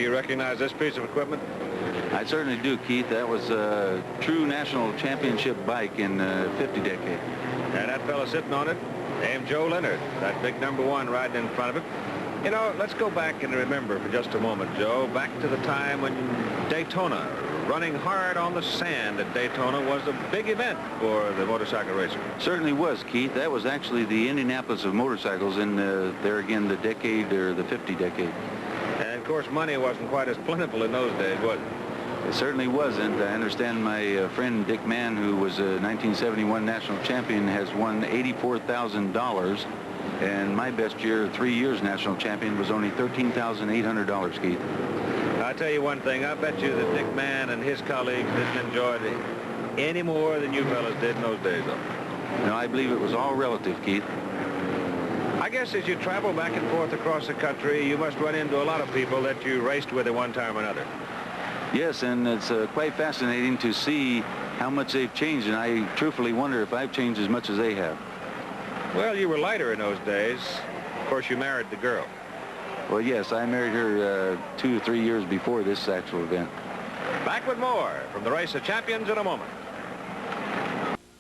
you recognize this piece of equipment? I certainly do, Keith. That was a true national championship bike in the 50 decade. And that fella sitting on it, named Joe Leonard, that big #1 riding in front of it. You know, let's go back and remember for just a moment, Joe, back to the time when Daytona, running hard on the sand at Daytona, was a big event for the motorcycle racer. Certainly was, Keith. That was actually the Indianapolis of motorcycles in there again, the decade, or the 50 decade. And of course, money wasn't quite as plentiful in those days, was it? It certainly wasn't. I understand my friend Dick Mann, who was a 1971 national champion, has won $84,000. And my best year, 3 years national champion, was only $13,800, Keith. I'll tell you one thing. I bet you that Dick Mann and his colleagues didn't enjoy it any more than you fellas did in those days, though. No, I believe it was all relative, Keith. I guess as you travel back and forth across the country, you must run into a lot of people that you raced with at one time or another. Yes, and it's quite fascinating to see how much they've changed, and I truthfully wonder if I've changed as much as they have. Well, you were lighter in those days. Of course, you married the girl. Well, yes, I married her 2 or 3 years before this actual event. Back with more from the Race of Champions in a moment.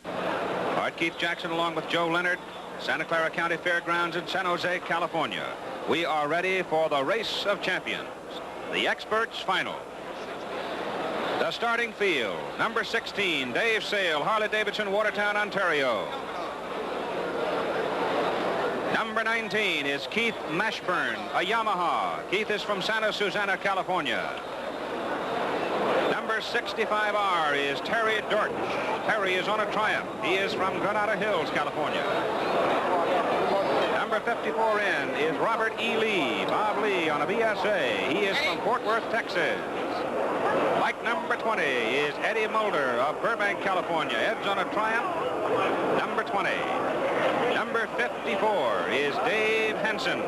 All right, Keith Jackson along with Joe Leonard, Santa Clara County Fairgrounds in San Jose, California. We are ready for the Race of Champions, the experts' final. The starting field, number 16, Dave Sale, Harley-Davidson, Watertown, Ontario. Number 19 is Keith Mashburn, a Yamaha. Keith is from Santa Susana, California. Number 65R is Terry Dortch. Terry is on a Triumph. He is from Granada Hills, California. Number 54N is Robert E. Lee, Bob Lee on a BSA. He is from Fort Worth, Texas. Bike number 20 is Eddie Mulder of Burbank, California. Ed's on a Triumph. Number 20. Number 54 is Dave Henson.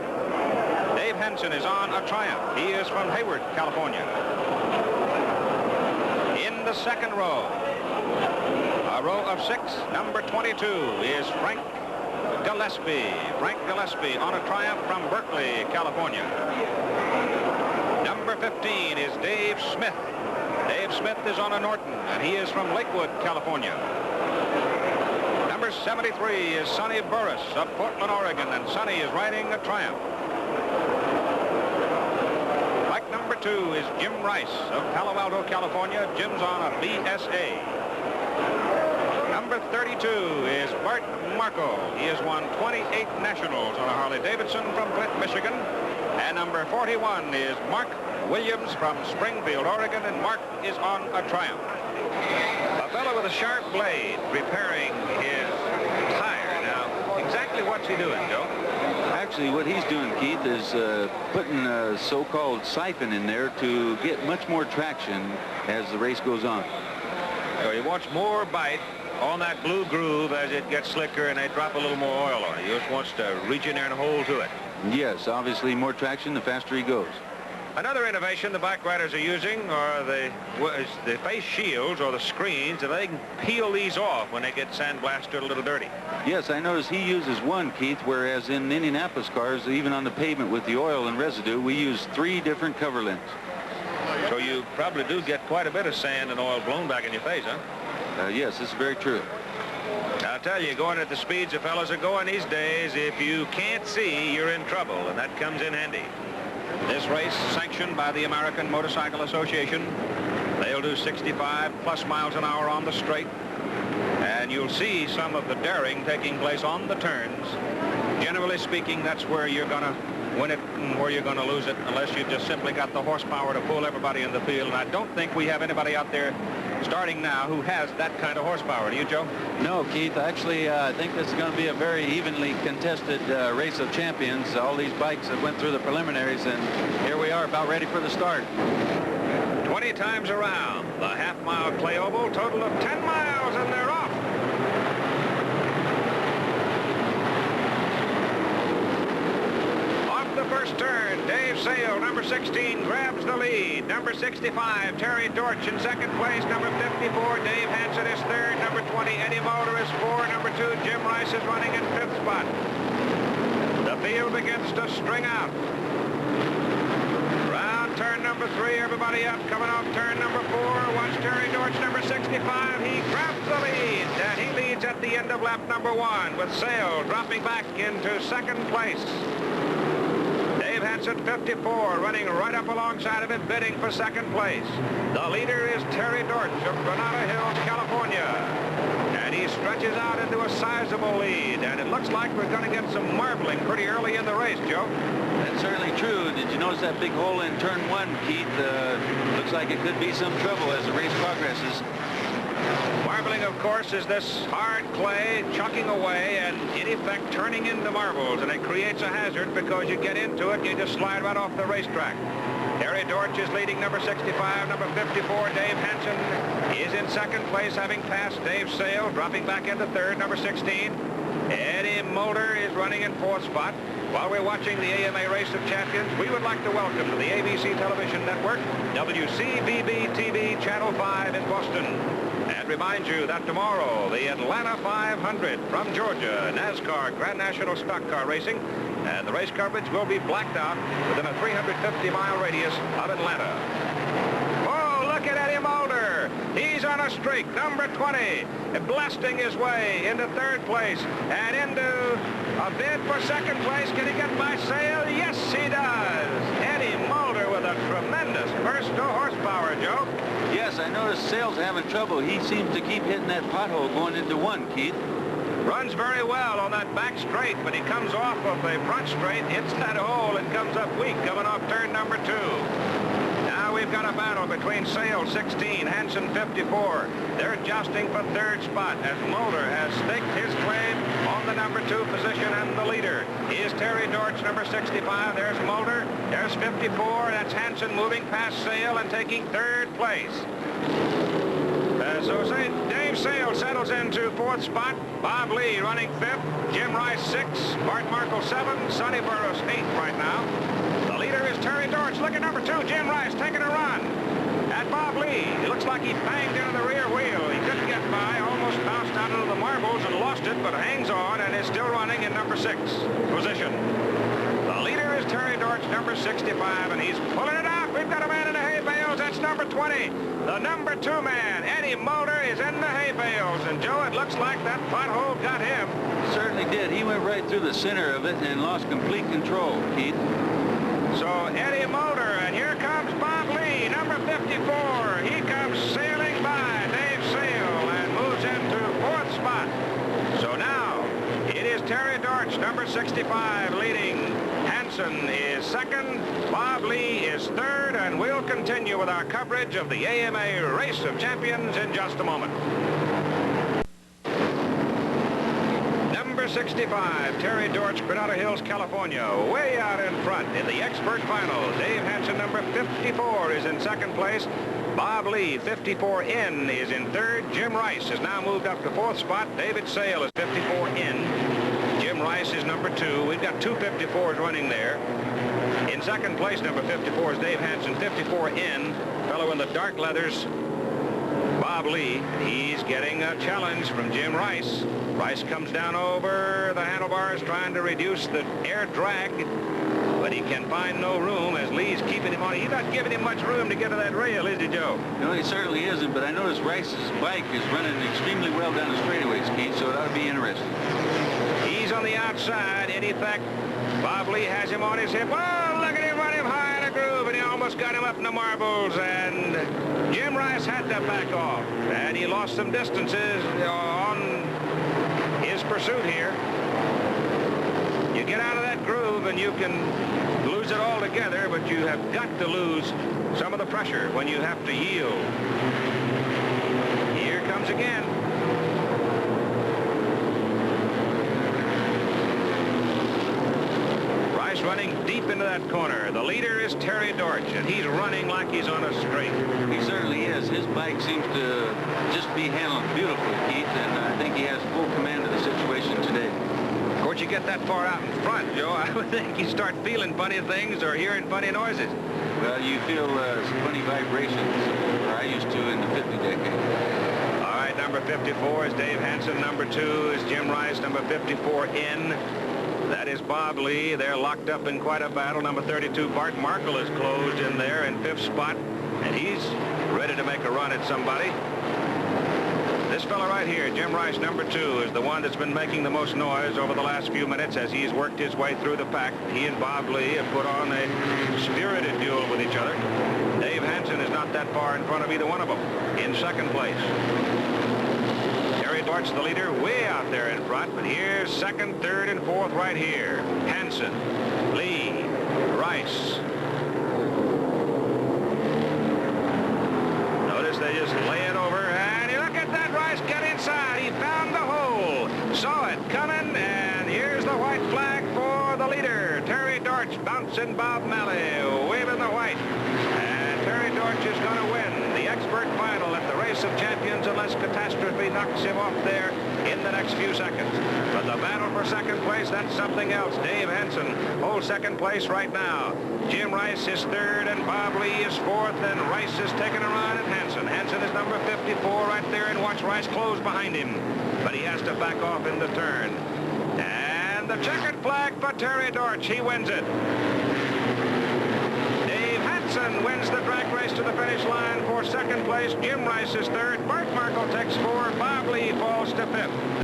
Dave Henson is on a Triumph. He is from Hayward, California. In the second row, a row of 6, number 22 is Frank Gillespie. Frank Gillespie on a Triumph from Berkeley, California. Number 15 is Dave Smith. Dave Smith is on a Norton, and he is from Lakewood, California. Number 73 is Sonny Burris of Portland, Oregon, and Sonny is riding a Triumph. Bike number 2 is Jim Rice of Palo Alto, California. Jim's on a BSA. Number 32 is Bart Marco. He has won 28 nationals on a Harley-Davidson from Flint, Michigan. And number 41 is Mark Williams from Springfield, Oregon, and Mark is on a Triumph. A fellow with a sharp blade repairing his tire. Now, exactly what's he doing, Joe? Actually, what he's doing, Keith, is putting a so-called siphon in there to get much more traction as the race goes on. So he wants more bite on that blue groove as it gets slicker and they drop a little more oil on it. He just wants to reach in there and hold to it. Yes, obviously more traction the faster he goes. Another innovation the bike riders are using are the face shields or the screens, and they can peel these off when they get sandblasted a little dirty. Yes, I noticed he uses one, Keith, whereas in Indianapolis cars, even on the pavement with the oil and residue, we use 3 different cover lengths. So you probably do get quite a bit of sand and oil blown back in your face, huh? Yes, this is very true. I'll tell you, going at the speeds the fellas are going these days, if you can't see, you're in trouble, and that comes in handy. This race sanctioned by the American Motorcycle Association. They'll do 65 plus miles an hour on the straight, and you'll see some of the daring taking place on the turns. Generally speaking, that's where you're going to win it and where you're going to lose it, unless you've just simply got the horsepower to pull everybody in the field. And I don't think we have anybody out there starting now who has that kind of horsepower. Do you, Joe? No, Keith. Actually, I think this is going to be a very evenly contested race of champions. All these bikes have went through the preliminaries, and here we are about ready for the start. 20 times around the half-mile clay oval, total of 10 miles, and they're off. The first turn, Dave Sale, number 16, grabs the lead. Number 65, Terry Dortch in second place. Number 54, Dave Hansen is third. Number 20, Eddie Mulder is 4. Number 2, Jim Rice is running in 5th spot. The field begins to string out. Round turn number 3. 3, everybody up, coming off turn number 4. Watch Terry Dortch, number 65. He grabs the lead, and he leads at the end of lap number 1 with Sale dropping back into second place. Dave Henson, 54, running right up alongside of it, bidding for second place. The leader is Terry Dortch of Granada Hills, California. And he stretches out into a sizable lead, and it looks like we're going to get some marbling pretty early in the race, Joe. That's certainly true. Did you notice that big hole in turn 1, Keith? Looks like it could be some trouble as the race progresses. Marbling, of course, is this hard clay chucking away and, in effect, turning into marbles, and it creates a hazard because you get into it and you just slide right off the racetrack. Terry Dortch is leading number 65. Number 54, Dave Henson, is in second place, having passed Dave Sale, dropping back into third. Number 16, Eddie Mulder is running in fourth spot. While we're watching the AMA Race of Champions, we would like to welcome to the ABC Television Network, WCBB-TV Channel 5 in Boston. And remind you that tomorrow, the Atlanta 500 from Georgia, NASCAR Grand National Stock Car Racing, and the race coverage will be blacked out within a 350-mile radius of Atlanta. Oh, look at Eddie Mulder. He's on a streak, number 20, blasting his way into third place and into a bid for second place. Can he get by Sale? Yes, he does. Eddie Mulder with a tremendous burst of horsepower, Joe. Yes, I noticed Sale's having trouble. He seems to keep hitting that pothole going into 1, Keith. Runs very well on that back straight, but he comes off of the front straight, hits that hole, and comes up weak coming off turn number 2. Now we've got a battle between Sale, 16, Henson, 54. They're jousting for third spot as Mulder has staked his claim on the number 2 position, and the leader is Terry Dortch, number 65. There's Mulder. There's 54. That's Henson moving past Sale and taking third place. So Dave Sale settles into fourth spot. Bob Lee running fifth. Jim Rice 6. Bart Markle 7. Sonny Burroughs 8 right now. The leader is Terry Dortch. Look at number 2, Jim Rice, taking a run at Bob Lee. It looks like he banged into the rear wheel. He couldn't get by, almost bounced out into the marbles and lost it, but hangs on and is still running in number 6 position. The leader is Terry Dortch, number 65, and he's pulling it out. We've got a man in the hay bales. That's number 20. The number 2 man, Eddie Mulder, is in the hay bales. And, Joe, it looks like that pothole got him. Certainly did. He went right through the center of it and lost complete control, Keith. So Eddie Mulder, and here comes Bob Lee, number 54. He comes sailing by Dave Sale and moves into fourth spot. So now it is Terry Dortch, number 65, leading. Henson is second. Bob Lee is third, and we'll continue with our coverage of the AMA Race of Champions in just a moment. Number 65, Terry Dortch, Granada Hills, California, way out in front in the expert final. Dave Henson, number 54, is in second place. Bob Lee, 54N, is in third. Jim Rice has now moved up to fourth spot. David Sale is 54N. Jim Rice is number 2. We've got 2 54s running there. In second place, number 54 is Dave Henson, 54N, fellow in the dark leathers, Bob Lee. He's getting a challenge from Jim Rice. Rice comes down over the handlebars trying to reduce the air drag, but he can find no room as Lee's keeping him on. He's not giving him much room to get to that rail, is he, Joe? No, he certainly isn't, but I noticed Rice's bike is running extremely well down the straightaways, Keith, so it ought to be interesting. He's on the outside. In effect, Bob Lee has him on his hip. Oh, look at him run him high in a groove, and he almost got him up in the marbles, and Jim Rice had to back off, and he lost some distances on his pursuit here. You get out of that groove, and you can lose it altogether, but you have got to lose some of the pressure when you have to yield. Here comes again. Running deep into that corner. The leader is Terry Dortch, and he's running like he's on a straight. He certainly is. His bike seems to just be handled beautifully, Keith, and I think he has full command of the situation today. Of course, you get that far out in front, Joe, I would think you start feeling funny things or hearing funny noises. Well, you feel funny vibrations, or I used to in the 50 decade. All right, number 54 is Dave Henson. Number 2 is Jim Rice. Number 54 in. That is Bob Lee. They're locked up in quite a battle. Number 32, Bart Markle, is closed in there in 5th spot, and he's ready to make a run at somebody. This fella right here, Jim Rice, number 2, is the one that's been making the most noise over the last few minutes as he's worked his way through the pack. He and Bob Lee have put on a spirited duel with each other. Dave Henson is not that far in front of either one of them. In 2nd place, Terry Dortch, the leader, way out there in front, but here's 2nd, 3rd, and 4th right here. Henson, Lee, Rice. Notice they just lay it over, and you look at that. Rice get inside. He found the hole, saw it coming, and here's the white flag for the leader. Terry Dortch bouncing Bob Malley, waving the white. And Terry Dortch is going to win the expert final at the Race of Champions unless catastrophe knocks him off there in the next few seconds. But the battle for 2nd place, that's something else. Dave Henson holds 2nd place right now. Jim Rice is 3rd, and Bob Lee is 4th, and Rice is taking a run at Henson. Henson is number 54 right there, and watch Rice close behind him. But he has to back off in the turn. And the checkered flag for Terry Dortch. He wins it. Dave Henson wins the drag race to the finish line for 2nd place. Jim Rice is 3rd. Bart Markle takes 4. Bob Lee falls to 5th.